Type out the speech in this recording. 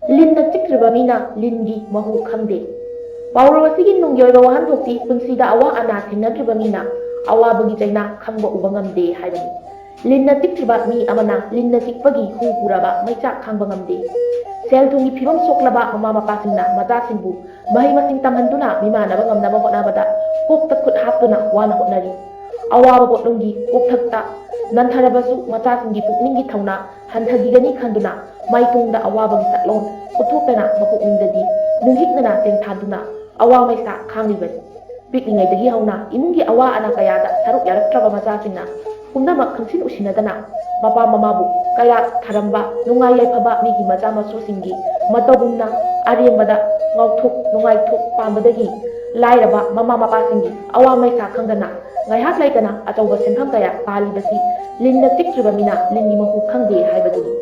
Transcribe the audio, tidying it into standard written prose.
ꯂꯤꯟꯅ ꯆꯤꯛꯇ꯭ꯔꯤꯕ ꯃꯤꯅ ꯂꯤꯟꯒꯤ ꯃꯍꯨ ꯈꯪꯗꯦ꯫ ꯄꯥꯎꯔꯧ ꯑꯁꯤꯒꯤ ꯅꯨꯡꯒꯤ ꯑꯣꯏꯕ ꯋꯥꯍꯟꯊꯣꯛꯇꯤ ꯄꯨꯟꯁꯤꯗ ꯑꯋꯥ ꯑꯅꯥ ꯊꯦꯡꯅꯗ꯭ꯔꯤꯕ ꯃꯤꯅ ꯑꯋꯥꯕꯒꯤ ꯆꯩꯅꯥ ꯈꯪꯕ ꯎꯕ ꯉꯝꯗꯦ ꯍꯥꯏꯕꯅꯤ꯫ ꯂꯤꯟꯅ ꯆꯤꯛꯇ꯭ꯔꯤꯕ ꯃꯤ ꯑꯃꯅ ꯂꯤꯟꯅ ꯆꯤꯛꯄꯒꯤ ꯍꯨ ꯄꯨꯔꯕ ꯃꯩꯆꯥꯛ ꯈꯥꯡꯕ ꯉꯝꯗꯦ꯫ ꯁꯦꯜ ꯊꯨꯝꯒꯤ ꯐꯤꯚꯝ ꯁꯣꯛꯂꯕ ꯃꯃꯥ ꯃꯄꯥꯁꯤꯡꯅ ꯃꯆꯥꯁꯤꯡꯕꯨ ꯃꯍꯩ ꯃꯁꯤꯡ ꯇꯝꯍꯟꯗꯨꯅ ꯃꯤꯃꯥꯟꯅꯕ ꯉꯝꯅꯕ ꯍꯣꯠꯅꯕꯗ ꯀꯣꯛꯇ ꯈꯨꯠ ꯍꯥꯞꯇꯨꯅ ꯋꯥꯅ ꯍꯣꯠꯅꯔꯤ꯫ ꯑꯋꯥꯕ ꯄꯣꯠꯂꯨꯝꯒꯤ ꯀꯣꯛꯊꯛꯇ ꯅꯟꯊꯔꯕꯁꯨ ꯃꯆꯥꯁꯤꯡꯒꯤ ꯄꯨꯛꯅꯤꯡꯒꯤ ꯊꯧꯅꯥ ꯍꯟꯊꯈꯤꯒꯅꯤ ꯈꯟꯗꯨꯅ ꯃꯥꯏꯇꯨꯡꯗ ꯑꯋꯥꯕꯒꯤ ꯆꯠꯂꯣꯟ ꯎꯠꯊꯣꯛꯇꯅ ꯃꯄꯨꯛꯅꯤꯡꯗꯗꯤ ꯅꯨꯡꯍꯤꯛꯅꯅ ꯇꯦꯡꯊꯥꯗꯨꯅ ꯑꯋꯥ ꯃꯩꯁꯥ ꯈꯥꯡꯂꯤꯕꯅꯤ꯫ ꯄꯤꯛꯂꯤꯉꯩꯗꯒꯤ ꯍꯧꯅ ꯏꯃꯨꯡꯒꯤ ꯑꯋꯥ ꯑꯅꯥ ꯀꯌꯥꯗ ꯁꯔꯨꯛ ꯌꯥꯔꯛꯇ꯭ꯔꯕ ꯃꯆꯥꯁꯤꯡꯅ ꯄꯨꯝꯅꯃꯛ ꯈꯪꯁꯤꯟ ꯎꯁꯤꯟꯅꯗꯅ ꯃꯄꯥ ꯃꯃꯥꯕꯨ ꯀꯌꯥꯠ ꯊꯔꯝꯕ ꯅꯨꯡꯉꯥꯏ ꯌꯥꯏꯐꯕ ꯃꯤꯒꯤ ꯃꯆꯥ ꯃꯁꯨꯁꯤꯡꯒꯤ ꯃꯇꯧꯒꯨꯝꯅ ꯑꯔꯦꯝꯕꯗ ꯉꯥꯎꯊꯣꯛ ꯅꯨꯡꯉꯥꯏꯊꯣꯛ ꯄꯥꯝꯕꯗꯒꯤ ꯂꯥꯏꯔꯕ ꯃꯃꯥ ꯃꯄꯥꯁꯤꯡꯒꯤ ꯑꯋꯥ ꯃꯩꯁꯥ ꯈꯪꯗꯅ ꯉꯥꯏꯍꯥꯛ ꯂꯩꯇꯅ ꯑꯆꯧꯕ ꯁꯦꯟꯐꯝ ꯀꯌꯥ ꯇꯥꯜꯂꯤꯕꯁꯤ ꯂꯤꯟꯅ ꯆꯤꯛꯇ꯭ꯔꯤꯕ ꯃꯤꯅ ꯂꯤꯟꯒꯤ ꯃꯍꯨ ꯈꯪꯗꯦ ꯍꯥꯏꯕꯗꯨꯅꯤ꯫